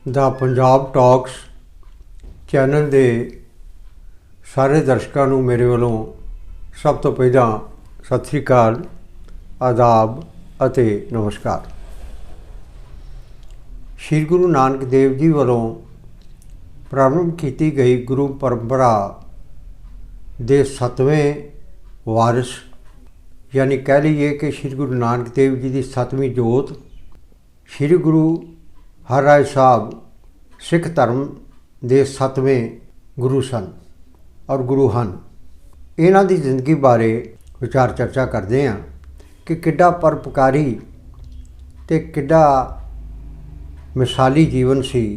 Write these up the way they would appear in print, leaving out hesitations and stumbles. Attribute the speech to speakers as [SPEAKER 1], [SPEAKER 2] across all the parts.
[SPEAKER 1] ਦਾ Punjab talks channel ਦੇ ਸਾਰੇ ਦਰਸ਼ਕਾਂ ਨੂੰ ਮੇਰੇ ਵੱਲੋਂ ਸਭ ਤੋਂ ਪਹਿਲਾਂ ਸਤਿ ਸ੍ਰੀ ਅਕਾਲ, ਆਦਾਬ ਅਤੇ ਨਮਸਕਾਰ। ਸ਼੍ਰੀ ਗੁਰੂ ਨਾਨਕ ਦੇਵ ਜੀ ਵੱਲੋਂ ਪ੍ਰਾਰੰਭ ਕੀਤੀ ਗਈ ਗੁਰੂ ਪਰੰਪਰਾ ਦੇ 7ਵੇਂ ਵਾਰਿਸ यानी कह लीजिए कि श्री गुरु नानक देव जी की 7वीं जोत श्री गुरु हरराय साहब सिख धर्म के 7वें गुरु सन और गुरु हैं। इन्हां दी जिंदगी बारे विचार चर्चा करते हैं कि किड्डा परोपकारी ते किड्डा मिसाली जीवन सी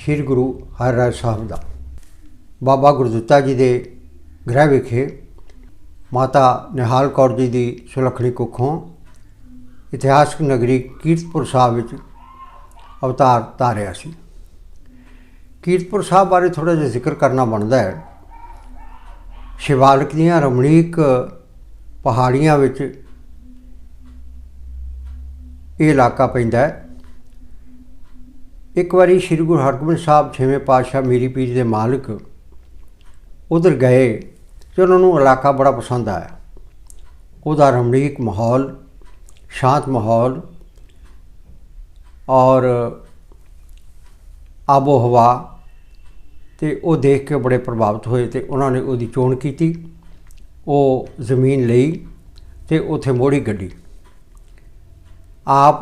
[SPEAKER 1] श्री गुरु हरराय साहब का। बाबा गुरदित्ता जी के गृह विखे माता निहाल कौर जी की सुलखणी कुखों इतिहासक नगरी कीरतपुर साहब विच अवतार धारिया सी। कीरतपुर साहब बारे थोड़ा जिहा जिक्र करना बनता है। शिवालिक दीआं रमणीक पहाड़ियां विच ये इलाका पैंदा है। एक बारी श्री गुरु हरगोबिंद साहब 6वें पातशाह मीरी पीर के मालिक उधर गए तो उन्होंने इलाका बड़ा पसंद आया। उसका रमणीक माहौल, शांत माहौल और आबो हवा तो वो देख के बड़े प्रभावित होए तो उन्होंने उसकी चोण की। वो जमीन लई तो उत्थे मोड़ी गड्डी। आप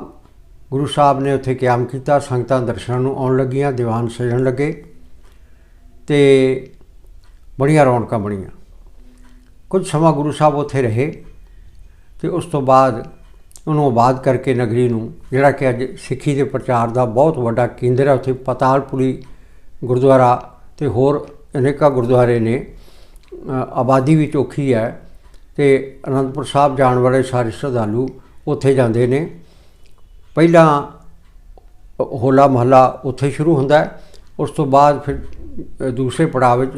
[SPEAKER 1] गुरु साहब ने उत्थे क्याम किया। संगतां दर्शनां नूं आउण लगियां, दीवान सजण लगे तो बड़ियां रौनकां बणीआं। कुछ समा गुरु साहब उत्थे रहे तो उस तो बाद उन्होंने आबाद करके नगरी नूं जिहड़ा कि अज सिक्खी के प्रचार का बहुत वड्डा केंद्र है। उत्थे पतालपुरी गुरुद्वारा तो होर अनेका गुरुद्वारे ने, आबादी भी चौखी है तो आनंदपुर साहब जाण वाले सारे श्रद्धालु उत्थे जांदे ने। पहला होला महला उत्थे शुरू हुंदा है, उस तो बाद फिर दूसरे पड़ाव विच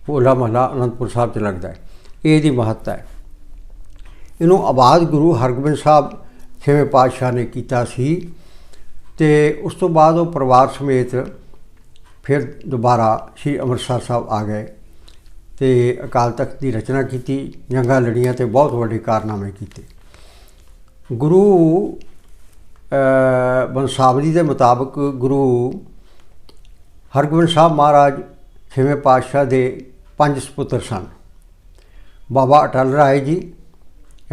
[SPEAKER 1] होला महला आनंदपुर साहब च लगदा है। ये दी महत्ता है। इनू आबाद गुरु हरगोबिंद साहब 6वें पातशाह ने किया सी ते उस तो बाद वो परिवार समेत फिर दोबारा श्री अमृतसर साहब आ गए तो अकाल तख्त की रचना की, जंगा लड़ियाँ तो बहुत बड़े कारनामे किए। गुरु वंशावली के मुताबिक गुरु हरगोबिंद साहब महाराज 6वें पातशाह के 5 सपुत्र सन। बाबा अटल राय जी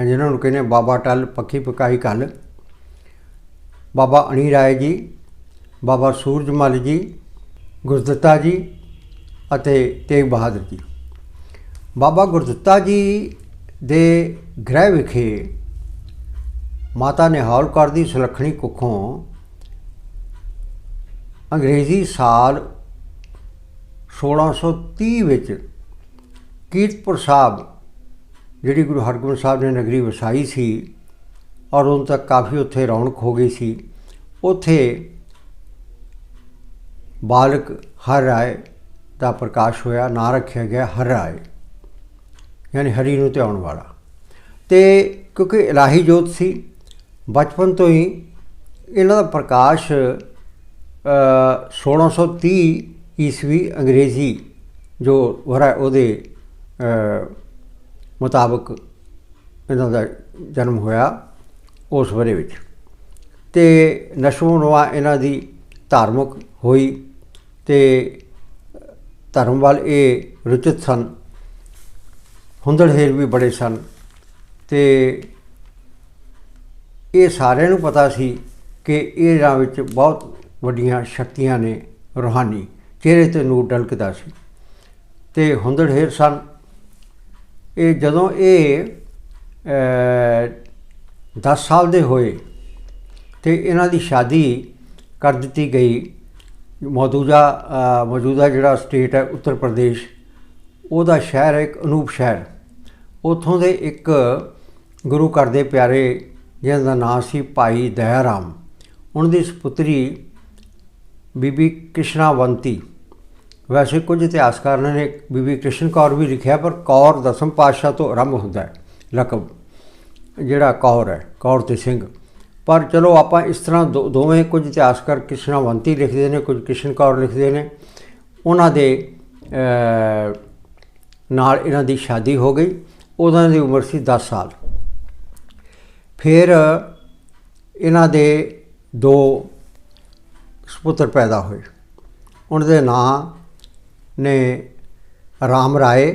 [SPEAKER 1] जिन्होंने कहने बाबा अटल पक्की पकाई कल, बाबा अणी राय जी, बाबा सूरजमल जी, गुरदित्ता जी अते तेग बहादुर जी। बाबा गुरदित्ता जी दे गृह विखे माता निहाल कौर दी सुलखणी कुखों अंग्रेजी साल 1630 विच कीरतपुर साहब जिहड़ी गुरु हरगोबिंद साहब ने नगरी वसाई सी और उन तक काफ़ी उत्थे रौनक हो गई सी। उत्थे बालक हर राय का प्रकाश होया, नाम रखा गया हर राय यानी हरी नूं ध्याउण वाला। तो क्योंकि इलाही जोत सी, बचपन तो ही इन्हां दा प्रकाश 1630 ईस्वी अंग्रेजी जो वरा उहदे मुताबिक इन्हां दा जन्म होया उस वरे विच। ते नशो नुआ इन्हां दी धार्मिक होई ते धर्म वाल ये रुचित सन। हुंदड़हेर भी बड़े सन ते ये सारिਆਂ ਨੂੰ पता सी कि इन्हां विच बहुत वड्डियां शक्तियां ने रूहानी। चेहरे ते नूर डलकदा सी ते हुंदड़हेर सन। ये जदों ये 10 साल दे होए तो इन्हां दी शादी कर दी गई। मौजूदा जिहड़ा स्टेट है उत्तर प्रदेश, उहदा शहर है एक अनूप शहर। उत्थों दे एक गुरु घर दे प्यारे जिन्हां दा नाम सी भाई दया राम, उन्हां दी सपुत्री बीबी कृष्णावंती। वैसे कुछ इतिहासकार ने बीबी कृष्ण कौर भी लिखा, पर कौर 10वें पातशाह तो आरंभ होता है लकब जिहड़ा कौर है, कौर ते सिंह। पर चलो आप इस तरह दोवें कुछ इतिहासकार कृष्णावंती लिखते हैं, कुछ किशन कौर लिखते हैं। उन्होंने नाल इन्हां दी शादी हो गई। उन्हां दी उम्र सी 10 साल। फिर इन्हां दे 2 सपुत्र पैदा हुए। उनके नाम ने राम राय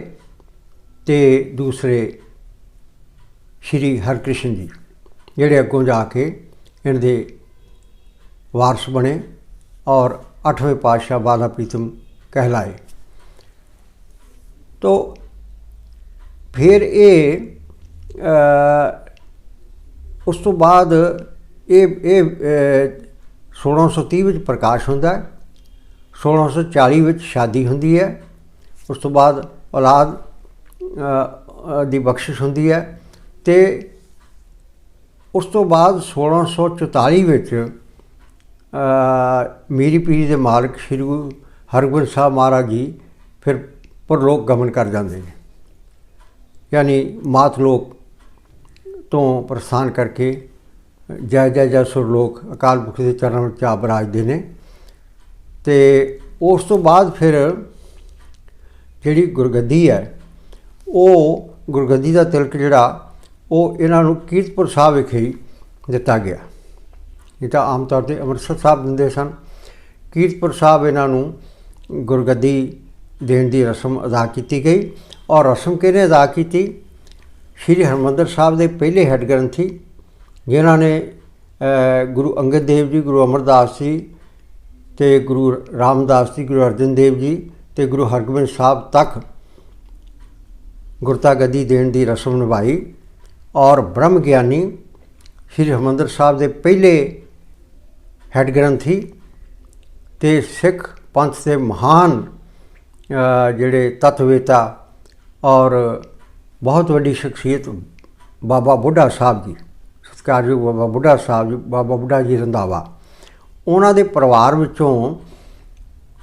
[SPEAKER 1] ते दूसरे श्री हरकृष्ण जी, जिहड़े अगों जाके इनके वारस बने और 8वें पातशाह बाला प्रीतम कहलाए। तो फिर ये उस तो बाद ये 1630 में प्रकाश होंदा है, 1640 में शादी होंदी है। उस तो बाद औलाद दी बख्शिश होंदी है। तो उस तो बाद 1644 में मीरी पीरी के मालिक श्री गुरु हरगोबिंद साहब महाराज जी फिर परलोक गमन कर जाते हैं, यानी मातलोक तो प्रस्थान करके जय जय जय सुरलोक अकाल पुरख के चरणों में जा बराजते हैं। तो उस तो बाद फिर जिहड़ी गुरगद्दी है, वो गुरगद्दी का तिलक जिहड़ा वो इन्हों कीरतपुर साहब विखे ही दिता गया। नहीं तो आम तौर पर अमृतसर साहब दिंदे सन। कीरतपुर साहब इन्हों गुरगद्दी देने की रस्म अदा की गई। और रस्म किहने अदा की? श्री हरमंदर साहब के पहले हैड ग्रंथी जिन्हों ने गुरु अंगद देव जी, गुरु अमरदास जी, तो गुरु रामदास जी, गुरु अर्जन देव जी, तो गुरु हरगोबिंद साहब तक गुरता गद्दी देने की रस्म निभाई। और ब्रह्म ज्ञानी श्री हरमंदर साहब के पहले हैड ग्रंथी तो सिख पंथ के महान जिहड़े तत्ववेता और बहुत वड्डी शख्सियत बाबा बुढ़ा साहब जी, सत्कारयोग बाबा बुढ़ा साहब जी, बाबा बुढ़ा जी रंधावा, उन्हां दे परिवार विचों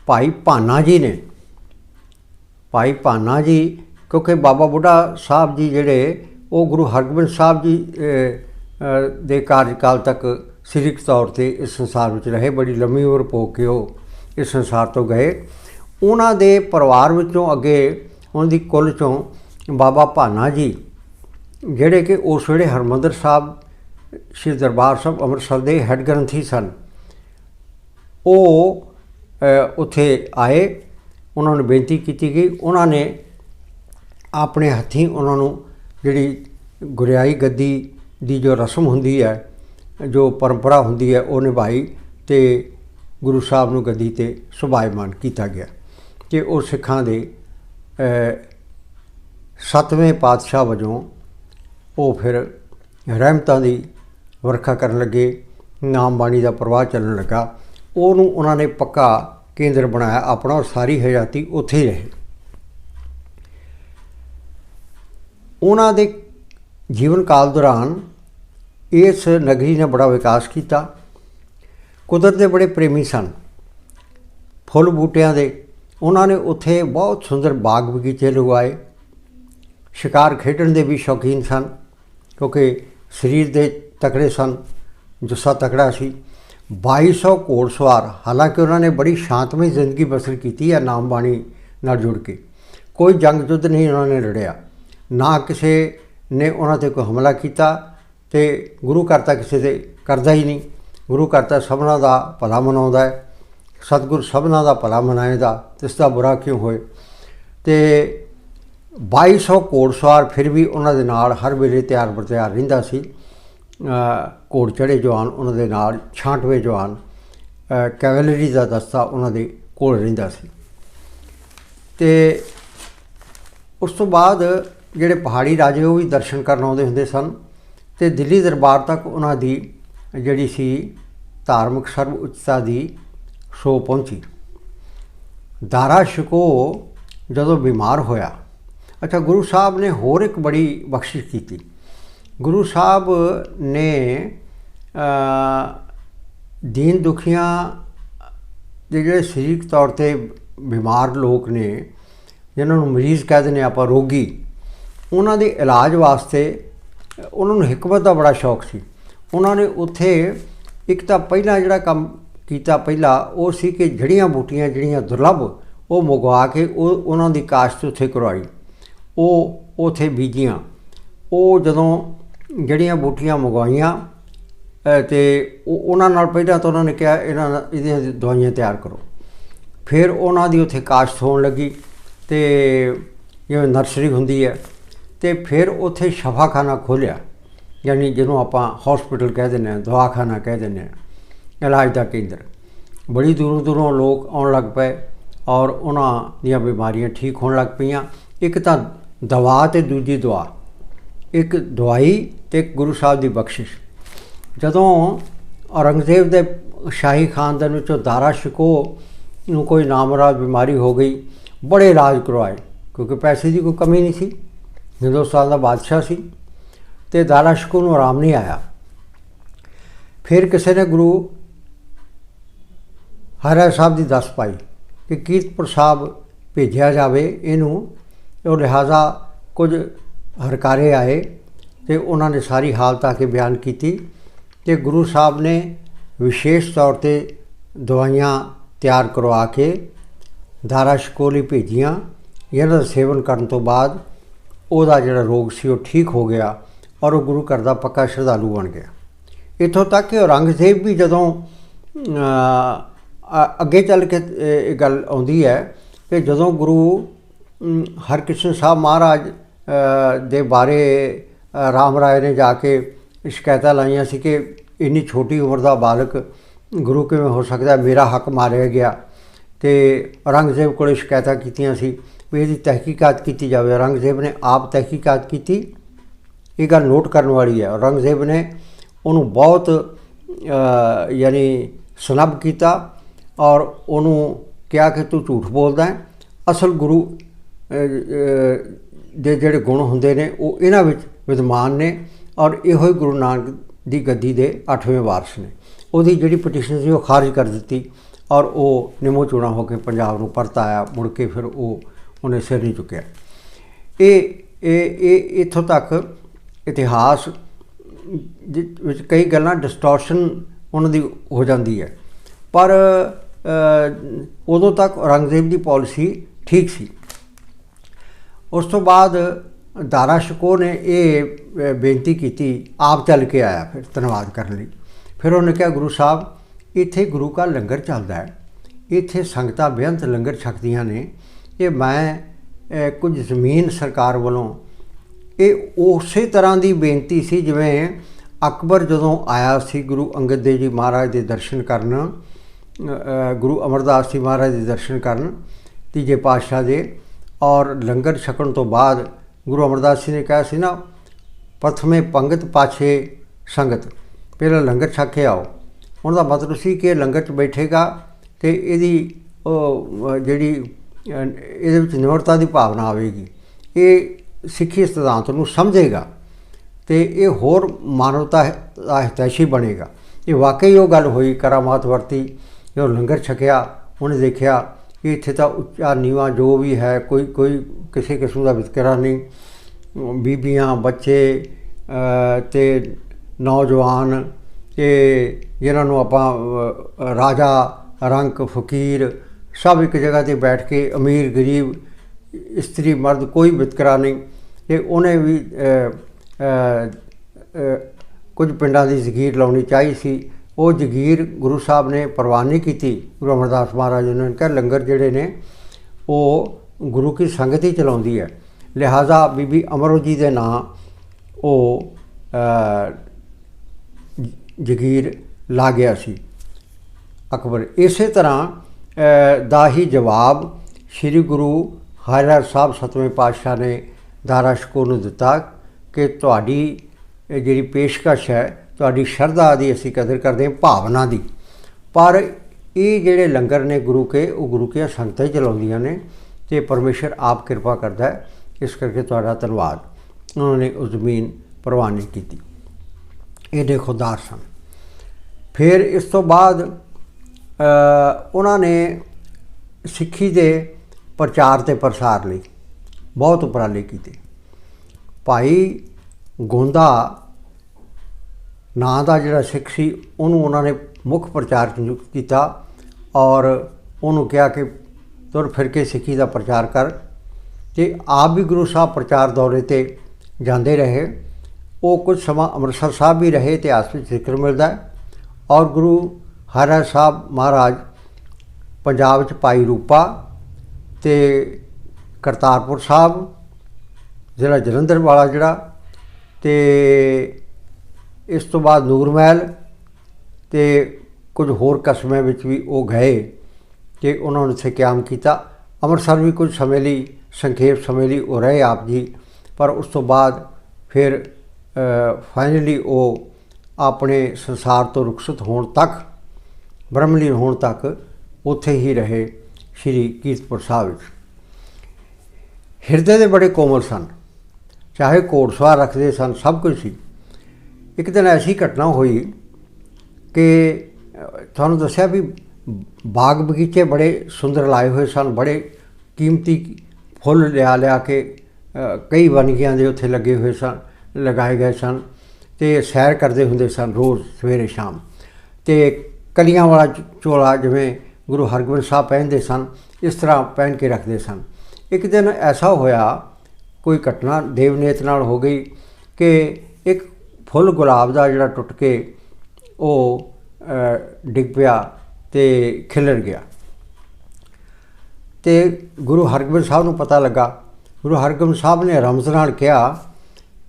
[SPEAKER 1] भाई भाना जी ने। भाई भाना जी क्योंकि बाबा बुढ़ा साहब जी जिहड़े वो गुरु हरगोबिंद साहब जी दे कार्यकाल तक सरीरक तौर पर इस संसार में रहे, बड़ी लंबी उम्र भोग के वो इस संसार तो गए। उन्हां दे परिवार विचों अगे उन्हां दी कुल चों बाबा भाना जी जिहड़े कि उस वेले हरमंदर साहब श्री दरबार साहब अमृतसर के हैड ग्रंथी सन, वो उत्थे आए। उन्होंने बेनती की गई। उन्होंने अपने हथीं उन्होंने जिहड़ी गुरियाई गद्दी दी जो रस्म हुंदी है, जो परंपरा हुंदी है, वो निभाई। तो गुरु साहब नूं गद्दी ते सुभायमान किया गया कि वो सिखां दे 7वें पातशाह वजों वो फिर रहमतां दी वर्खा करन लगे, नाम बाणी का प्रवाह चलन लगा। उन्होंने पक्का केंद्र बनाया अपना और सारी हयाती उत्थे ही रहे। उन्हां दे जीवन काल दौरान इस नगरी ने बड़ा विकास किया। कुदरत के बड़े प्रेमी सन, फुल बूटियां दे। उन्होंने उत्थे बहुत सुंदर बाग बगीचे लगवाए। शिकार खेडण के भी शौकीन सन क्योंकि शरीर दे तकड़े सन, जुस्सा तकड़ा सी। 2200 घोड़सवार, हालांकि उन्होंने बड़ी शांतमई जिंदगी बसर की है नाम बाणी नाल जुड़ के। कोई जंग युद्ध नहीं उन्होंने लड़िया, ना किसी ने उन्होंने कोई हमला किया। तो गुरु करता किसी से करता ही नहीं। गुरु करता सबना का भला मनाउंदा है। सतगुर सबना का भला मनाएगा, इसका बुरा क्यों होए। तो 2200 घोड़सवार फिर भी उन्होंने नाल हर वेले तैयार बर तैयार रहिंदा सी। घोड़ चढ़े जवान उन्होंने नाल 96वें जवान कैवलरी का दस्ता उन्होंने कोल रहिंदा सी। ते उस तो बाद जिहड़े पहाड़ी राजे वो भी दर्शन करन आउंदे हुंदे सन। तो दिल्ली दरबार तक उन्हां दी जिहड़ी सी धार्मिक सर्व उच्चता की सो पहुंची। दारा शिको जदों बीमार होया, अच्छा गुरु साहब ने होर एक बड़ी बख्शिश की। गुरु साहब ने दीन दुखियां दे जिहड़े सरीरक तौर पर बीमार लोग ने, जिन्होंने मरीज़ कह देने आप रोगी, उन्हों के इलाज वास्ते उन्होंने हिकमत का बड़ा शौक सी। उन्होंने उत्थे एक तो पहला जिहड़ा काम कीता पहला वो सी कि जड़ियां बूटियां जिहड़ियां दुर्लभ वो मंगवा के उन्हों दी काश्त उत्थे करवाई, वो उत्थे बीजियां। वो जदों जड़ियां बूटियां मंगवाइयां तो उन्होंने नाल पहला तो उन्होंने कहा इहदियां दवाइयां तैयार करो। फिर उन्हों दी उत्थे काश्त होण लगी तो जिवें नर्सरी हुंदी है, तो फिर उत्थे शफाखाना खोलिया, यानी जिन्हों आपां हॉस्पिटल कह दिंदे हैं, दवाखाना कह दिंदे हैं, इलाज का केंद्र। बड़ी दूरों दूरों लोग आउण लग पे और उन्हां दीयां बीमारियां ठीक होण लग पईयां। एक तो दवा तो दूजी दुआ, एक दवाई तो एक गुरु साहब की बख्शिश। जदों औरंगजेब दे शाही खानदान विचों दारा शिकोह नूं कोई नामराज बीमारी हो गई, बड़े इलाज करवाए क्योंकि पैसे की कोई कमी नहीं सी, हिंदुस्तान का बादशाह सी, तो दारा शिकोह नूं आराम नहीं आया। फिर किसी ने गुरु हरिराय साहब की दस पाई कि कीरतपुर साहब भेजा जाए इनू, तो लिहाजा कुछ हरकारे आए तो उन्होंने सारी हालत आके बयान की कि गुरु साहब ने विशेष तौर पर दवाइयाँ तैयार करवा के दारा शिकोह लई भेजियां। इन्हां दा सेवन करन तो बाद उहदा जिहड़ा रोग सी वो ठीक हो गया और वो गुरु घर दा पक्का श्रद्धालु बन गया। इत्थों तक कि औरंगजेब भी जदों अगे चल के गल आउंदी है कि जदों गुरु हरकृष्ण साहब महाराज दे बारे राम राय ने जाके शिकायत लाइया सी कि इन्नी छोटी उम्र का बालक गुरु किवें हो सकता, मेरा हक मारिया गया। तो औरंगजेब को शिकायत कीतियां सी भी इसकी तहकीकात की जाए। औरंगजेब ने आप तहकीकात की, ये गल नोट करने वाली है। औरंगजेब ने उन्होंने बहुत यानी स्नब किया और उन्होंने कहा कि तू झूठ बोलदा है, असल गुरु दे जिहड़े गुण हुंदे ने वो इन्हां विच विद्यमान ने और इहो ही गुरु नानक दी गद्दी दे 8वें वारस ने। उहदी जिहड़ी पटिशन सी वो खारिज कर दी और वो निमो चूणा होकर पंजाब नूं परत आया, मुड़ के फिर वो उन्हें सिर नहीं चुकिया। ये इत्थों तक इतिहास विच कई गल्लां डिस्टॉर्शन उन्हां दी हो जाती है, पर उदों तक औरंगजेब की पॉलिसी ठीक सी। उस तो बाद दारा शिकोह ने ये बेनती की, आप चल के आया फिर धन्यवाद करने लई। फिर उन्होंने कहा गुरु साहब इत्थे गुरु का लंगर चलता है, इत्थे संगतां बेअंत लंगर छकदियां ने, ये मैं कुछ ज़मीन सरकार वालों ये उस तरह की बेनती सी जिवें अकबर जदों आया सी गुरु अंगद देव जी महाराज के दर्शन करन, गुरु अमरदास जी महाराज के दर्शन करन तीजे पातशाह दे, और लंगर छकण तो बाद गुरु अमरदास जी ने कहा सी ना, प्रथमे पंगत पाछे संगत, पहला लंगर छक के आओ। उनका मतलब सी कि लंगर च बैठेगा तो यदी जिहड़ी इहदे विच निमरता की भावना आवेगी, ये सिੱਖੀ सिद्धांत नूं समझेगा तो ये होर मानवता हितैषी बनेगा। ये वाकई वो गल हुई, करामात वरती, जो लंगर छकिया उन्हें देखा कि इत्थे तो उच्चा नीवा जो भी है कोई कोई किसी किस्म का वितकरा नहीं, बीबियां बच्चे ते नौजवान ते जिन्होंने आपां राजा रंक फकीर सब एक जगह पर बैठ के, अमीर गरीब इस्त्री मर्द कोई वितकरा नहीं। तो उन्हें भी कुछ पिंडां की जगीर लाउणी चाहिए सी, वो जगीर गुरु साहब ने परवान नहीं की। गुरु अमरदास महाराज ने कहा लंगर जिहड़े ने वो गुरु की संगत ही चलाउंदी है, लिहाजा बीबी अमरो जी के नाँ वो जगीर ला गया सी अकबर। इस तरह दा ही जवाब श्री गुरु हरिराय साहब 7वें पातशाह ने दारा शिकोह नूं दिता कि तुहाडी जिहड़ी पेशकश है, तुहाडी शरधा दी असीं कदर करदे हां, भावना दी, पर ये जिहड़े लंगर ने गुरु के वो गुरु की संगतां ही चलाउंदियां ने ते परमेश्वर आप कृपा करदा है, इस करके तुहाडा धन्नवाद। उन्होंने उस जमीन परवान नहीं की, इन्ने खुददार सन। फिर इस तो बाद उन्होंने सिੱਖੀ के प्रचार ते प्रसार लई बहुत उपराले किए। भाई गोंदा ਨਾਂ ਦਾ ਜਿਹੜਾ ਸਿੱਖ ਸੀ ਉਹਨੂੰ ਉਹਨਾਂ ਨੇ ਮੁੱਖ ਪ੍ਰਚਾਰਕ ਨਿਯੁਕਤ ਕੀਤਾ ਔਰ ਉਹਨੂੰ ਕਿਹਾ ਕਿ ਤੁਰ ਫਿਰ ਕੇ ਸਿੱਖੀ ਦਾ ਪ੍ਰਚਾਰ ਕਰ। ਤੇ ਆਪ ਵੀ ਗੁਰੂ ਸਾਹਿਬ ਪ੍ਰਚਾਰ ਦੌਰੇ 'ਤੇ ਜਾਂਦੇ ਰਹੇ। ਉਹ ਕੁਝ ਸਮਾਂ ਅੰਮ੍ਰਿਤਸਰ ਸਾਹਿਬ ਵੀ ਰਹੇ, ਇਤਿਹਾਸ ਵਿੱਚ ਜ਼ਿਕਰ ਮਿਲਦਾ। ਔਰ ਗੁਰੂ ਹਰਿਰਾਏ ਸਾਹਿਬ ਮਹਾਰਾਜ ਪੰਜਾਬ 'ਚ ਭਾਈ ਰੂਪਾ ਅਤੇ ਕਰਤਾਰਪੁਰ ਸਾਹਿਬ ਜ਼ਿਲ੍ਹਾ ਜਲੰਧਰ ਵਾਲਾ ਜਿਹੜਾ, ਅਤੇ ਇਸ ਤੋਂ ਬਾਅਦ ਨੂਰ ਮਹਿਲ ਅਤੇ ਕੁਝ ਹੋਰ ਕਸਬਿਆਂ ਵਿੱਚ ਵੀ ਉਹ ਗਏ ਅਤੇ ਉਹਨਾਂ ਨੇ ਉੱਥੇ ਕਿਆਮ ਕੀਤਾ। ਅੰਮ੍ਰਿਤਸਰ ਵੀ ਕੁਝ ਸਮੇਂ ਲਈ, ਸੰਖੇਪ ਸਮੇਂ ਲਈ ਉਹ ਰਹੇ ਆਪ ਜੀ, ਪਰ ਉਸ ਤੋਂ ਬਾਅਦ ਫਿਰ ਫਾਈਨਲੀ ਉਹ ਆਪਣੇ ਸੰਸਾਰ ਤੋਂ ਰੁਖਸਤ ਹੋਣ ਤੱਕ, ਬ੍ਰਹਮਲੀਨ ਹੋਣ ਤੱਕ ਉੱਥੇ ਹੀ ਰਹੇ ਸ਼੍ਰੀ ਕੀਰਤਪੁਰ ਸਾਹਿਬ ਵਿੱਚ। ਹਿਰਦੇ ਦੇ ਬੜੇ ਕੋਮਲ ਸਨ, ਚਾਹੇ ਘੋੜਸਵਾਰ ਰੱਖਦੇ ਸਨ, ਸਭ ਕੁਝ ਸੀ। ਇੱਕ ਦਿਨ ਐਸੀ ਘਟਨਾ ਹੋਈ ਕਿ ਤੁਹਾਨੂੰ ਦੱਸਿਆ ਵੀ ਬਾਗ ਬਗੀਚੇ ਬੜੇ ਸੁੰਦਰ ਲਾਏ ਹੋਏ ਸਨ, ਬੜੇ ਕੀਮਤੀ ਫੁੱਲ ਲਿਆ ਕੇ ਕਈ ਵੰਨਗੀਆਂ ਦੇ ਉੱਥੇ ਲੱਗੇ ਹੋਏ ਸਨ, ਲਗਾਏ ਗਏ ਸਨ, ਅਤੇ ਸੈਰ ਕਰਦੇ ਹੁੰਦੇ ਸਨ ਰੋਜ਼ ਸਵੇਰੇ ਸ਼ਾਮ। ਅਤੇ ਕਲੀਆਂ ਵਾਲਾ ਚੋਲਾ ਜਿਵੇਂ ਗੁਰੂ ਹਰਗੋਬਿੰਦ ਸਾਹਿਬ ਪਹਿਨਦੇ ਸਨ, ਇਸ ਤਰ੍ਹਾਂ ਪਹਿਨ ਕੇ ਰੱਖਦੇ ਸਨ। ਇੱਕ ਦਿਨ ਐਸਾ ਹੋਇਆ, ਕੋਈ ਘਟਨਾ ਦੇਵਨੇਤ ਨਾਲ ਹੋ ਗਈ ਕਿ ਇੱਕ ਫੁੱਲ ਗੁਲਾਬ ਦਾ ਜਿਹੜਾ ਟੁੱਟ ਕੇ ਉਹ ਡਿੱਗ ਪਿਆ ਅਤੇ ਖਿਲਰ ਗਿਆ। ਅਤੇ ਗੁਰੂ ਹਰਗੋਬਿੰਦ ਸਾਹਿਬ ਨੂੰ ਪਤਾ ਲੱਗਾ। ਗੁਰੂ ਹਰਗੋਬਿੰਦ ਸਾਹਿਬ ਨੇ ਰਮਜ਼ ਨਾਲ ਕਿਹਾ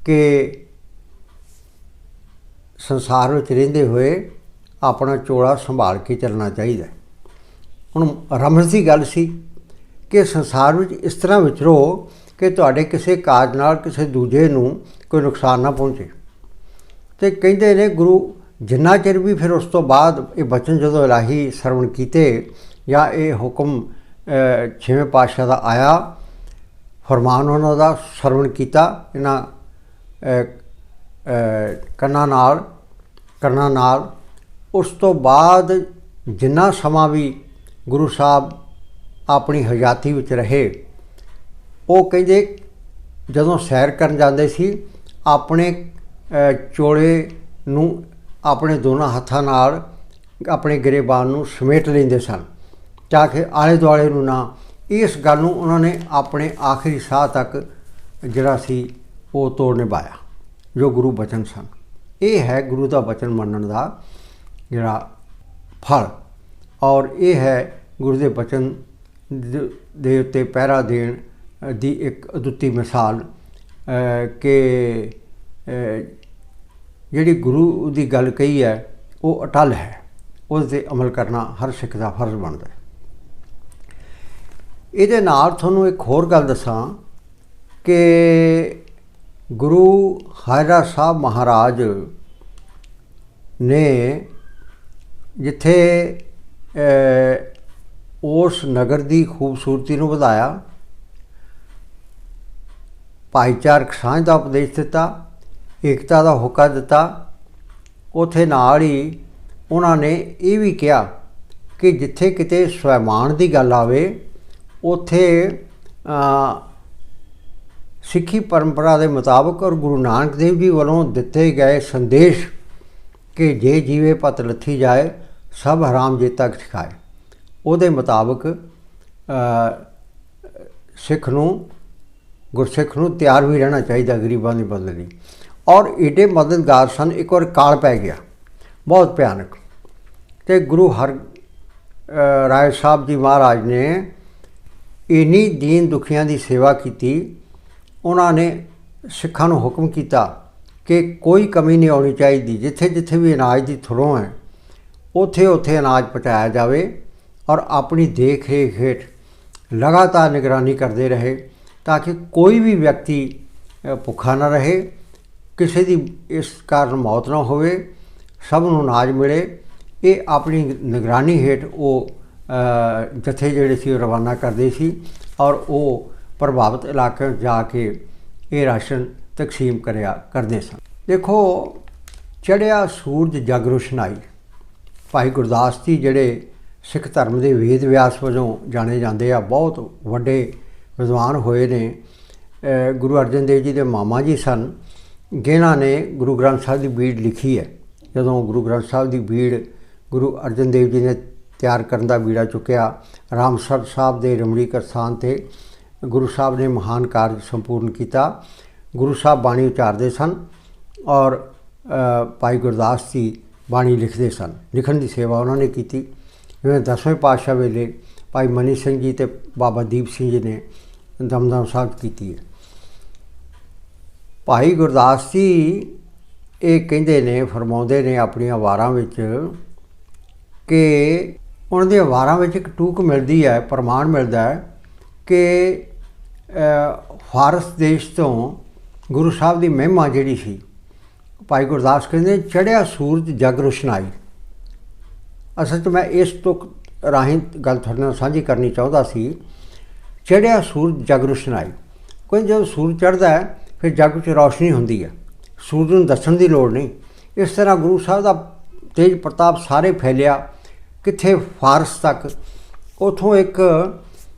[SPEAKER 1] ਕਿ ਸੰਸਾਰ ਵਿੱਚ ਰਹਿੰਦੇ ਹੋਏ ਆਪਣਾ ਚੋਲਾ ਸੰਭਾਲ ਕੇ ਚੱਲਣਾ ਚਾਹੀਦਾ। ਹੁਣ ਰਮਜ਼ ਦੀ ਗੱਲ ਸੀ ਕਿ ਸੰਸਾਰ ਵਿੱਚ ਇਸ ਤਰ੍ਹਾਂ ਵਿਚਰੋ ਕਿ ਤੁਹਾਡੇ ਕਿਸੇ ਕਾਜ ਨਾਲ ਕਿਸੇ ਦੂਜੇ ਨੂੰ ਕੋਈ ਨੁਕਸਾਨ ਨਾ ਪਹੁੰਚੇ। ਅਤੇ ਕਹਿੰਦੇ ਨੇ ਗੁਰੂ ਜਿੰਨਾ ਚਿਰ ਵੀ ਫਿਰ ਉਸ ਤੋਂ ਬਾਅਦ ਇਹ ਬਚਨ ਜਦੋਂ ਇਲਾਹੀ ਸਰਵਣ ਕੀਤੇ ਜਾਂ ਇਹ ਹੁਕਮ ਛੇਵੇਂ ਪਾਤਸ਼ਾਹ ਦਾ ਆਇਆ, ਫਰਮਾਨ ਉਹਨਾਂ ਦਾ ਸਰਵਣ ਕੀਤਾ ਇਹਨਾਂ ਕੰਨਾਂ ਨਾਲ, ਉਸ ਤੋਂ ਬਾਅਦ ਜਿੰਨਾ ਸਮਾਂ ਵੀ ਗੁਰੂ ਸਾਹਿਬ ਆਪਣੀ ਹਯਾਤੀ ਵਿੱਚ ਰਹੇ, ਉਹ ਕਹਿੰਦੇ ਜਦੋਂ ਸੈਰ ਕਰਨ ਜਾਂਦੇ ਸੀ ਆਪਣੇ ਚੋਲੇ ਨੂੰ ਆਪਣੇ ਦੋਨਾਂ ਹੱਥਾਂ ਨਾਲ ਆਪਣੇ ਗਰੇਬਾਨ ਨੂੰ ਸਮੇਟ ਲੈਂਦੇ ਸਨ ਤਾਂ ਕਿ ਆਲੇ ਦੁਆਲੇ ਨੂੰ ਨਾ। ਇਸ ਗੱਲ ਨੂੰ ਉਹਨਾਂ ਨੇ ਆਪਣੇ ਆਖਰੀ ਸਾਹ ਤੱਕ ਜਿਹੜਾ ਸੀ ਉਹ ਤੋੜ ਨਿਭਾਇਆ, ਜੋ ਗੁਰੂ ਬਚਨ ਸਨ। ਇਹ ਹੈ ਗੁਰੂ ਦਾ ਬਚਨ ਮੰਨਣ ਦਾ ਜਿਹੜਾ ਫਲ, ਔਰ ਇਹ ਹੈ ਗੁਰੂ ਦੇ ਬਚਨ ਦੇ ਉੱਤੇ ਪਹਿਰਾ ਦੇਣ ਦੀ ਇੱਕ ਅਦੁੱਤੀ ਮਿਸਾਲ ਕਿ ਜਿਹੜੀ ਗੁਰੂ ਦੀ ਗੱਲ ਕਹੀ ਹੈ ਉਹ ਅਟੱਲ ਹੈ, ਉਸ 'ਤੇ ਅਮਲ ਕਰਨਾ ਹਰ ਸਿੱਖ ਦਾ ਫਰਜ਼ ਬਣਦਾ ਹੈ। ਇਹਦੇ ਨਾਲ ਤੁਹਾਨੂੰ ਇੱਕ ਹੋਰ ਗੱਲ ਦੱਸਾਂ ਕਿ ਗੁਰੂ ਹਰਿਰਾਏ ਸਾਹਿਬ ਮਹਾਰਾਜ ਨੇ ਜਿੱਥੇ ਉਸ ਨਗਰ ਦੀ ਖੂਬਸੂਰਤੀ ਨੂੰ ਵਧਾਇਆ, ਭਾਈਚਾਰਕ ਸਾਂਝ ਦਾ ਉਪਦੇਸ਼ ਦਿੱਤਾ, ਏਕਤਾ ਦਾ ਹੋਕਾ ਦਿੱਤਾ, ਉੱਥੇ ਨਾਲ ਹੀ ਉਹਨਾਂ ਨੇ ਇਹ ਵੀ ਕਿਹਾ ਕਿ ਜਿੱਥੇ ਕਿਤੇ ਸਵੈਮਾਨ ਦੀ ਗੱਲ ਆਵੇ ਉੱਥੇ ਸਿੱਖੀ ਪਰੰਪਰਾ ਦੇ ਮੁਤਾਬਕ ਔਰ ਗੁਰੂ ਨਾਨਕ ਦੇਵ ਜੀ ਵੱਲੋਂ ਦਿੱਤੇ ਗਏ ਸੰਦੇਸ਼ ਕਿ ਜੇ ਜੀਵੇ ਪਤ ਲੱਥੀ ਜਾਏ ਸਭ ਹਰਾਮ ਜੇ ਤੱਕ ਸਿਖਾਏ, ਉਹਦੇ ਮੁਤਾਬਕ ਗੁਰਸਿੱਖ ਨੂੰ ਤਿਆਰ ਵੀ ਰਹਿਣਾ ਚਾਹੀਦਾ ਗਰੀਬਾਂ ਦੀ ਮਦਦ ਲਈ। ਔਰ ਏਡੇ ਮਦਦਗਾਰ ਸਨ। ਇੱਕ ਵਾਰ ਕਾਲ ਪੈ ਗਿਆ ਬਹੁਤ ਭਿਆਨਕ, ਅਤੇ ਗੁਰੂ ਹਰਿਰਾਏ ਸਾਹਿਬ ਜੀ ਮਹਾਰਾਜ ਨੇ ਇੰਨੀ ਦੀਨ ਦੁਖੀਆਂ ਦੀ ਸੇਵਾ ਕੀਤੀ। ਉਹਨਾਂ ਨੇ ਸਿੱਖਾਂ ਨੂੰ ਹੁਕਮ ਕੀਤਾ ਕਿ ਕੋਈ ਕਮੀ ਨਹੀਂ ਆਉਣੀ ਚਾਹੀਦੀ, ਜਿੱਥੇ ਜਿੱਥੇ ਵੀ ਅਨਾਜ ਦੀ ਥੁਰੋਂ ਹੈ ਉੱਥੇ ਉੱਥੇ ਅਨਾਜ ਪਹੁੰਚਾਇਆ ਜਾਵੇ, ਔਰ ਆਪਣੀ ਦੇਖ ਰੇਖ ਹੇਠ ਲਗਾਤਾਰ ਨਿਗਰਾਨੀ ਕਰਦੇ ਰਹੇ ਤਾਂ ਕਿ ਕੋਈ ਵੀ ਵਿਅਕਤੀ ਭੁੱਖਾ ਨਾ ਰਹੇ, ਕਿਸੇ ਦੀ ਇਸ ਕਾਰਨ ਮੌਤ ਨਾ ਹੋਵੇ, ਸਭ ਨੂੰ ਅਨਾਜ ਮਿਲੇ। ਇਹ ਆਪਣੀ ਨਿਗਰਾਨੀ ਹੇਠ ਉਹ ਜਥੇ ਜਿਹੜੇ ਸੀ ਉਹ ਰਵਾਨਾ ਕਰਦੇ ਸੀ, ਔਰ ਉਹ ਪ੍ਰਭਾਵਿਤ ਇਲਾਕਿਆਂ ਵਿੱਚ ਜਾ ਕੇ ਇਹ ਰਾਸ਼ਨ ਤਕਸੀਮ ਕਰਦੇ ਸਨ। ਦੇਖੋ, ਚੜ੍ਹਿਆ ਸੂਰਜ ਜਗ ਰੋਸ਼ਨਾਈ। ਭਾਈ ਗੁਰਦਾਸ ਜੀ ਜਿਹੜੇ ਸਿੱਖ ਧਰਮ ਦੇ ਵੇਦ ਵਿਆਸ ਵਜੋਂ ਜਾਣੇ ਜਾਂਦੇ ਆ, ਬਹੁਤ ਵੱਡੇ ਵਿਦਵਾਨ ਹੋਏ ਨੇ। ਗੁਰੂ ਅਰਜਨ ਦੇਵ ਜੀ ਦੇ ਮਾਮਾ ਜੀ ਸਨ, ਜਿਨ੍ਹਾਂ ਨੇ ਗੁਰੂ ਗ੍ਰੰਥ ਸਾਹਿਬ ਦੀ ਬੀੜ ਲਿਖੀ ਹੈ। ਜਦੋਂ ਗੁਰੂ ਗ੍ਰੰਥ ਸਾਹਿਬ ਦੀ ਬੀੜ ਗੁਰੂ ਅਰਜਨ ਦੇਵ ਜੀ ਨੇ ਤਿਆਰ ਕਰਨ ਦਾ ਬੀੜਾ ਚੁੱਕਿਆ, ਰਾਮਸਰ ਸਾਹਿਬ ਦੇ ਰਮਣੀਕ ਅਸਥਾਨ 'ਤੇ ਗੁਰੂ ਸਾਹਿਬ ਨੇ ਮਹਾਨ ਕਾਰਜ ਸੰਪੂਰਨ ਕੀਤਾ। ਗੁਰੂ ਸਾਹਿਬ ਬਾਣੀ ਉਚਾਰਦੇ ਸਨ ਔਰ ਭਾਈ ਗੁਰਦਾਸ ਜੀ ਬਾਣੀ ਲਿਖਦੇ ਸਨ। ਲਿਖਣ ਦੀ ਸੇਵਾ ਉਹਨਾਂ ਨੇ ਕੀਤੀ। ਜਿਵੇਂ 10ਵੇਂ ਪਾਤਸ਼ਾਹ ਵੇਲੇ ਭਾਈ ਮਨੀ ਸਿੰਘ ਜੀ ਅਤੇ ਬਾਬਾ ਦੀਪ ਸਿੰਘ ਜੀ ਨੇ ਦਮਦਮਾ ਸਾਹਿਬ ਕੀਤੀ ਹੈ। ਭਾਈ ਗੁਰਦਾਸ ਜੀ ਇਹ ਕਹਿੰਦੇ ਨੇ, ਫਰਮਾਉਂਦੇ ਨੇ ਆਪਣੀਆਂ ਵਾਰਾਂ ਵਿੱਚ ਕਿ ਉਹਨਾਂ ਦੀਆਂ ਵਾਰਾਂ ਵਿੱਚ ਇੱਕ ਟੂਕ ਮਿਲਦੀ ਹੈ, ਪ੍ਰਮਾਣ ਮਿਲਦਾ ਹੈ ਕਿ ਫਾਰਸ ਦੇਸ਼ ਤੋਂ ਗੁਰੂ ਸਾਹਿਬ ਦੀ ਮਹਿਮਾ ਜਿਹੜੀ ਸੀ, ਭਾਈ ਗੁਰਦਾਸ ਕਹਿੰਦੇ ਚੜ੍ਹਿਆ ਸੂਰਜ ਜਗ ਰੁਸ਼ਨਾਈ। ਅਸਲ 'ਚ ਮੈਂ ਇਸ ਤੁਕ ਰਾਹੀਂ ਗੱਲ ਤੁਹਾਡੇ ਨਾਲ ਸਾਂਝੀ ਕਰਨੀ ਚਾਹੁੰਦਾ ਸੀ। ਚੜ੍ਹਿਆ ਸੂਰਜ ਜਗ ਰੁਸ਼ਨਾਈ, ਕੋਈ ਜਦੋਂ ਸੂਰਜ ਚੜ੍ਹਦਾ ਹੈ ਫਿਰ ਜੱਗ 'ਚ ਰੌਸ਼ਨੀ ਹੁੰਦੀ ਹੈ, ਸੂਰਜ ਨੂੰ ਦੱਸਣ ਦੀ ਲੋੜ ਨਹੀਂ। ਇਸ ਤਰ੍ਹਾਂ ਗੁਰੂ ਸਾਹਿਬ ਦਾ ਤੇਜ ਪ੍ਰਤਾਪ ਸਾਰੇ ਫੈਲਿਆ, ਕਿੱਥੇ ਫਾਰਸ ਤੱਕ। ਉੱਥੋਂ ਇੱਕ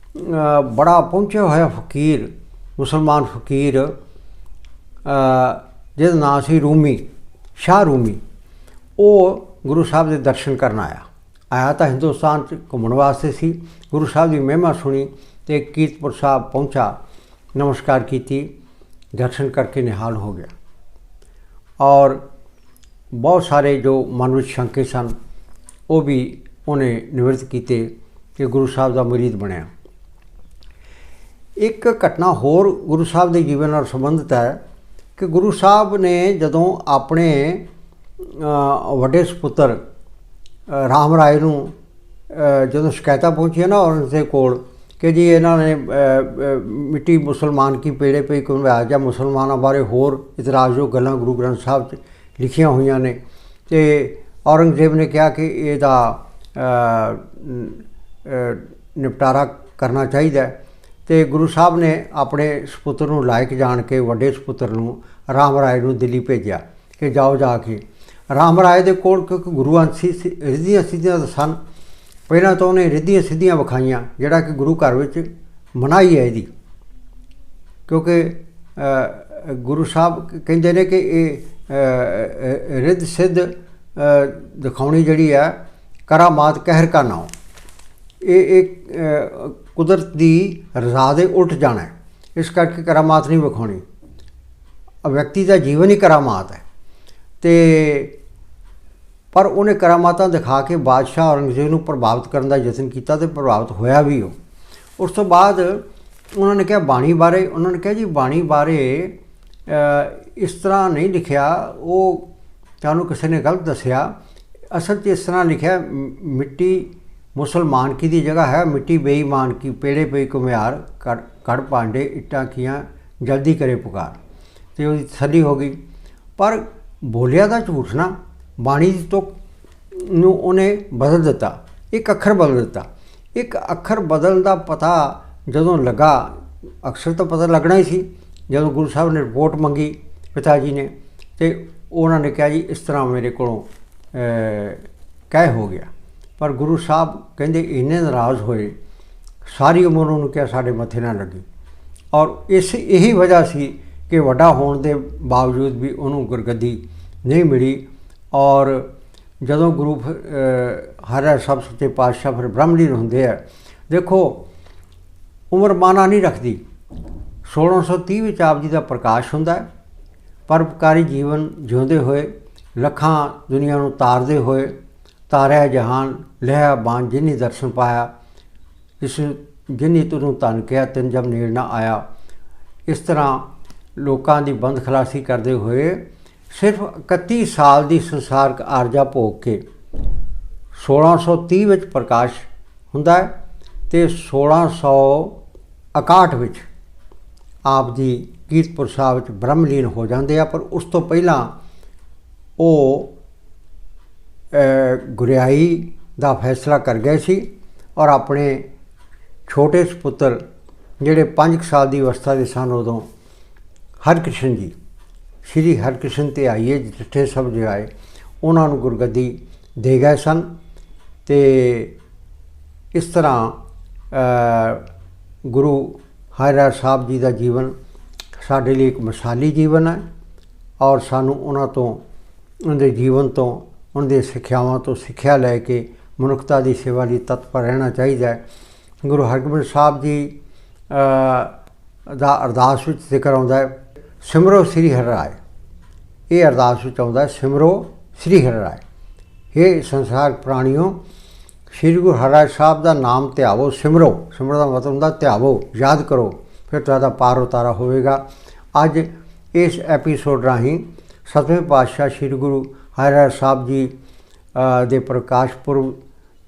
[SPEAKER 1] ਬੜਾ ਪਹੁੰਚਿਆ ਹੋਇਆ ਫਕੀਰ, ਮੁਸਲਮਾਨ ਫਕੀਰ, ਜਿਹਦਾ ਨਾਂ ਸੀ ਰੂਮੀ, ਸ਼ਾਹ ਰੂਮੀ, ਉਹ ਗੁਰੂ ਸਾਹਿਬ ਦੇ ਦਰਸ਼ਨ ਕਰਨ ਆਇਆ ਤਾਂ ਹਿੰਦੁਸਤਾਨ 'ਚ ਘੁੰਮਣ ਵਾਸਤੇ ਸੀ। ਗੁਰੂ ਸਾਹਿਬ ਦੀ ਮਹਿਮਾ ਸੁਣੀ ਅਤੇ ਕੀਰਤਪੁਰ ਸਾਹਿਬ ਪਹੁੰਚਾ, ਨਮਸਕਾਰ ਕੀਤੀ, ਦਰਸ਼ਨ ਕਰਕੇ ਨਿਹਾਲ ਹੋ ਗਿਆ। ਔਰ ਬਹੁਤ ਸਾਰੇ ਜੋ ਮਨ ਵਿੱਚ ਸ਼ੰਕੇ ਸਨ ਉਹ ਵੀ ਉਹਨੇ ਨਿਵਰਤ ਕੀਤੇ ਕਿ ਗੁਰੂ ਸਾਹਿਬ ਦਾ ਮੁਰੀਦ ਬਣਿਆ। ਇੱਕ ਘਟਨਾ ਹੋਰ ਗੁਰੂ ਸਾਹਿਬ ਦੇ ਜੀਵਨ ਨਾਲ ਸੰਬੰਧਿਤ ਹੈ ਕਿ ਗੁਰੂ ਸਾਹਿਬ ਨੇ ਜਦੋਂ ਆਪਣੇ ਵੱਡੇ ਸਪੁੱਤਰ ਰਾਮ ਰਾਏ ਨੂੰ ਜਦੋਂ ਸ਼ਿਕਾਇਤਾਂ ਪਹੁੰਚੀਆਂ ਨਾ ਔਰੰਗਜ਼ੇਬ ਕੋਲ ਕਿ ਜੀ ਇਹਨਾਂ ਨੇ ਮਿੱਟੀ ਮੁਸਲਮਾਨ ਕੀ ਪੇੜੇ ਪਈ ਘੁੰਮਿਆ, ਜਾਂ ਮੁਸਲਮਾਨਾਂ ਬਾਰੇ ਹੋਰ ਇਤਰਾਜ਼ਯੋਗ ਗੱਲਾਂ ਗੁਰੂ ਗ੍ਰੰਥ ਸਾਹਿਬ 'ਚ ਲਿਖੀਆਂ ਹੋਈਆਂ ਨੇ, ਅਤੇ ਔਰੰਗਜ਼ੇਬ ਨੇ ਕਿਹਾ ਕਿ ਇਹਦਾ ਨਿਪਟਾਰਾ ਕਰਨਾ ਚਾਹੀਦਾ। ਅਤੇ ਗੁਰੂ ਸਾਹਿਬ ਨੇ ਆਪਣੇ ਸਪੁੱਤਰ ਨੂੰ ਲਾਇਕ ਜਾਣ ਕੇ ਵੱਡੇ ਸਪੁੱਤਰ ਨੂੰ ਰਾਮ ਰਾਏ ਨੂੰ ਦਿੱਲੀ ਭੇਜਿਆ ਕਿ ਜਾਓ ਜਾ ਕੇ। ਰਾਮ ਰਾਏ ਦੇ ਕੋਲ ਕਿਉਂਕਿ ਗੁਰੂਆਂ ਰਿੱਧੀਆਂ ਸਿੱਧੀਆਂ ਸਨ, ਪਹਿਲਾਂ ਤਾਂ ਉਹਨੇ ਰਿੱਧੀਆਂ ਸਿੱਧੀਆਂ ਵਿਖਾਈਆਂ, ਜਿਹੜਾ ਕਿ ਗੁਰੂ ਘਰ ਵਿੱਚ ਮਨਾਹੀ ਹੈ ਇਹਦੀ, ਕਿਉਂਕਿ ਗੁਰੂ ਸਾਹਿਬ ਕਹਿੰਦੇ ਨੇ ਕਿ ਇਹ ਰਿੱਧ ਸਿੱਧ ਦਿਖਾਉਣੀ ਜਿਹੜੀ ਹੈ ਕਰਾਮਾਤ ਕਹਿਰ ਕਾ ਨਾਮ, ਇਹ ਕੁਦਰਤ ਦੀ ਰਜ਼ਾ ਦੇ ਉਲਟ ਜਾਣਾ, ਇਸ ਕਰਕੇ ਕਰਾਮਾਤ ਨਹੀਂ ਵਿਖਾਉਣੀ। ਵਿਅਕਤੀ ਦਾ ਜੀਵਨ ਹੀ ਕਰਾਮਾਤ ਹੈ। ਅਤੇ ਪਰ ਉਹਨੇ ਕਰਾਮਾਤਾਂ ਦਿਖਾ ਕੇ ਬਾਦਸ਼ਾਹ ਔਰੰਗਜ਼ੇਬ ਨੂੰ ਪ੍ਰਭਾਵਿਤ ਕਰਨ ਦਾ ਯਤਨ ਕੀਤਾ ਅਤੇ ਪ੍ਰਭਾਵਿਤ ਹੋਇਆ ਵੀ ਉਹ। ਉਸ ਤੋਂ ਬਾਅਦ ਉਹਨਾਂ ਨੇ ਕਿਹਾ ਬਾਣੀ ਬਾਰੇ, ਉਹਨਾਂ ਨੇ ਕਿਹਾ ਜੀ ਬਾਣੀ ਬਾਰੇ ਇਸ ਤਰ੍ਹਾਂ ਨਹੀਂ ਲਿਖਿਆ, ਉਹ ਤੁਹਾਨੂੰ ਕਿਸੇ ਨੇ ਗਲਤ ਦੱਸਿਆ। ਅਸਲ 'ਚ ਇਸ ਤਰ੍ਹਾਂ ਲਿਖਿਆ, ਮਿੱਟੀ ਮੁਸਲਮਾਨ ਕੀ ਦੀ ਜਗ੍ਹਾ ਹੈ, ਮਿੱਟੀ ਬੇਈਮਾਨ ਕੀ, ਪੇੜੇ ਪਈ ਘੁਮਿਆਰ, ਕੜ ਭਾਂਡੇ ਇੱਟਾਂ ਕੀਆਂ, ਜਲਦੀ ਕਰੇ ਪੁਕਾਰ। ਅਤੇ ਉਹਦੀ ਤਸੱਲੀ ਹੋ ਗਈ। ਪਰ ਬੋਲਿਆ ਦਾ ਝੂਠ ਨਾ, ਬਾਣੀ ਦੀ ਤੁਕ ਨੂੰ ਉਹਨੇ ਬਦਲ ਦਿੱਤਾ, ਇੱਕ ਅੱਖਰ ਬਦਲ ਦਿੱਤਾ। ਇੱਕ ਅੱਖਰ ਬਦਲਣ ਦਾ ਪਤਾ ਜਦੋਂ ਲੱਗਾ, ਅਕਸਰ ਤਾਂ ਪਤਾ ਲੱਗਣਾ ਹੀ ਸੀ, ਜਦੋਂ ਗੁਰੂ ਸਾਹਿਬ ਨੇ ਰਿਪੋਰਟ ਮੰਗੀ ਪਿਤਾ ਜੀ ਨੇ, ਅਤੇ ਉਹਨਾਂ ਨੇ ਕਿਹਾ ਜੀ ਇਸ ਤਰ੍ਹਾਂ ਮੇਰੇ ਕੋਲੋਂ ਕਹਿ ਹੋ ਗਿਆ। ਪਰ ਗੁਰੂ ਸਾਹਿਬ ਕਹਿੰਦੇ ਇੰਨੇ ਨਾਰਾਜ਼ ਹੋਏ, ਸਾਰੀ ਉਮਰ ਉਹਨੂੰ ਕਿਹਾ ਸਾਡੇ ਮੱਥੇ ਨਾ ਲੱਗੀ। ਔਰ ਇਹੀ ਵਜ੍ਹਾ ਸੀ ਕਿ ਵੱਡਾ ਹੋਣ ਦੇ ਬਾਵਜੂਦ ਵੀ ਉਹਨੂੰ ਗੁਰਗੱਦੀ ਨਹੀਂ ਮਿਲੀ। ਔਰ ਜਦੋਂ ਗੁਰੂ ਹਰਿ ਸਾਹਿਬ ਸੱਚੇ ਪਾਤਸ਼ਾਹ ਫਿਰ ਬ੍ਰਹਮਲੀਨ ਹੁੰਦੇ ਆ, ਦੇਖੋ ਉਮਰ ਮਾਨਾ ਨਹੀਂ ਰੱਖਦੀ। 1630 ਵਿੱਚ ਆਪ ਜੀ ਦਾ ਪ੍ਰਕਾਸ਼ ਹੁੰਦਾ ਹੈ। ਪਰਉਪਕਾਰੀ ਜੀਵਨ ਜਿਉਂਦੇ ਹੋਏ, ਲੱਖਾਂ ਦੁਨੀਆ ਨੂੰ ਤਾਰਦੇ ਹੋਏ, ਤਾਰਿਆ ਜਹਾਨ ਲਹਿਆ ਬਾਣ ਜਿਨੀ ਦਰਸ਼ਨ ਪਾਇਆ, ਇਸ ਜਿਨੀ ਤੈਨੂੰ ਧਨ ਕਿਹਾ ਤਿਨ ਜਬ ਨੇੜ ਨਾ ਆਇਆ। ਇਸ ਤਰ੍ਹਾਂ ਲੋਕਾਂ ਦੀ ਬੰਦ ਖਲਾਸੀ ਕਰਦੇ ਹੋਏ ਸਿਰਫ 31 ਸਾਲ ਦੀ ਸੰਸਾਰਕ ਆਰਜਾ ਭੋਗ ਕੇ 1630 ਵਿੱਚ ਪ੍ਰਕਾਸ਼ ਹੁੰਦਾ ਹੈ ਅਤੇ 1661 ਵਿੱਚ ਆਪ ਜੀ ਕੀਰਤਪੁਰ ਸਾਹਿਬ ਵਿੱਚ ਬ੍ਰਹਮਲੀਨ ਹੋ ਜਾਂਦੇ ਆ। ਪਰ ਉਸ ਤੋਂ ਪਹਿਲਾਂ ਉਹ ਗੁਰਿਆਈ ਦਾ ਫੈਸਲਾ ਕਰ ਗਏ ਸੀ ਔਰ ਆਪਣੇ ਛੋਟੇ ਸਪੁੱਤਰ ਜਿਹੜੇ 5 ਸਾਲ ਦੀ ਅਵਸਥਾ ਦੇ ਸਨ, ਉਦੋਂ ਹਰਕ੍ਰਿਸ਼ਨ ਜੀ, ਸ਼੍ਰੀ ਹਰਕ੍ਰਿਸ਼ਨ ਤੇ ਆਈਏ ਜਿੱਥੇ ਸਭ ਜੇ ਆਏ, ਉਹਨਾਂ ਨੂੰ ਗੁਰਗੱਦੀ ਦੇ ਗਏ ਸਨ। ਅਤੇ ਇਸ ਤਰ੍ਹਾਂ ਗੁਰੂ ਹਰਿ ਸਾਹਿਬ ਜੀ ਦਾ ਜੀਵਨ ਸਾਡੇ ਲਈ ਇੱਕ ਮਿਸਾਲੀ ਜੀਵਨ ਹੈ ਔਰ ਸਾਨੂੰ ਉਹਨਾਂ ਤੋਂ ਉਹਨਾਂ ਦੇ ਜੀਵਨ ਤੋਂ, ਉਹਨਾਂ ਦੀਆਂ ਸਿੱਖਿਆਵਾਂ ਤੋਂ ਸਿੱਖਿਆ ਲੈ ਕੇ ਮਨੁੱਖਤਾ ਦੀ ਸੇਵਾ ਲਈ ਤਤਪਰ ਰਹਿਣਾ ਚਾਹੀਦਾ ਹੈ। ਗੁਰੂ ਹਰਗੋਬਿੰਦ ਸਾਹਿਬ ਜੀ ਦਾ ਅਰਦਾਸ ਵਿੱਚ ਜ਼ਿਕਰ ਆਉਂਦਾ ਹੈ, ਸਿਮਰੋ ਸ੍ਰੀ ਹਰਿ ਰਾਇ। ਇਹ ਅਰਦਾਸ ਵਿੱਚ ਆਉਂਦਾ ਹੈ, ਸਿਮਰੋ ਸ੍ਰੀ ਹਰਿ ਰਾਇ। ਇਹ ਸੰਸਾਰਕ ਪ੍ਰਾਣੀਓ, ਸ਼੍ਰੀ ਗੁਰੂ ਹਰਿਰਾਏ ਸਾਹਿਬ ਦਾ ਨਾਮ ਧਿਆਵੋ, ਸਿਮਰੋ। ਸਿਮਰਨ ਦਾ ਮਤਲਬ ਹੁੰਦਾ ਧਿਆਵੋ, ਯਾਦ ਕਰੋ, ਫਿਰ ਤੁਹਾਡਾ ਪਾਰ ਉਤਾਰਾ ਹੋਵੇਗਾ। ਅੱਜ ਇਸ ਐਪੀਸੋਡ ਰਾਹੀਂ 7ਵੇਂ ਪਾਤਸ਼ਾਹ ਸ਼੍ਰੀ ਗੁਰੂ ਹਰਿਰਾਏ ਸਾਹਿਬ ਜੀ ਦੇ ਪ੍ਰਕਾਸ਼ ਪੁਰਬ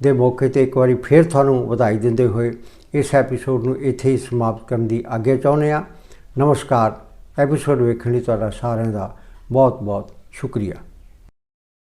[SPEAKER 1] ਦੇ ਮੌਕੇ 'ਤੇ ਇੱਕ ਵਾਰੀ ਫਿਰ ਤੁਹਾਨੂੰ ਵਧਾਈ ਦਿੰਦੇ ਹੋਏ ਇਸ ਐਪੀਸੋਡ ਨੂੰ ਇੱਥੇ ਹੀ ਸਮਾਪਤ ਕਰਨ ਦੀ ਆਗਿਆ ਚਾਹੁੰਦੇ ਹਾਂ। ਨਮਸਕਾਰ। ਐਪੀਸੋਡ ਵੇਖਣ ਲਈ ਤੁਹਾਡਾ ਸਾਰਿਆਂ ਦਾ ਬਹੁਤ ਬਹੁਤ ਸ਼ੁਕਰੀਆ।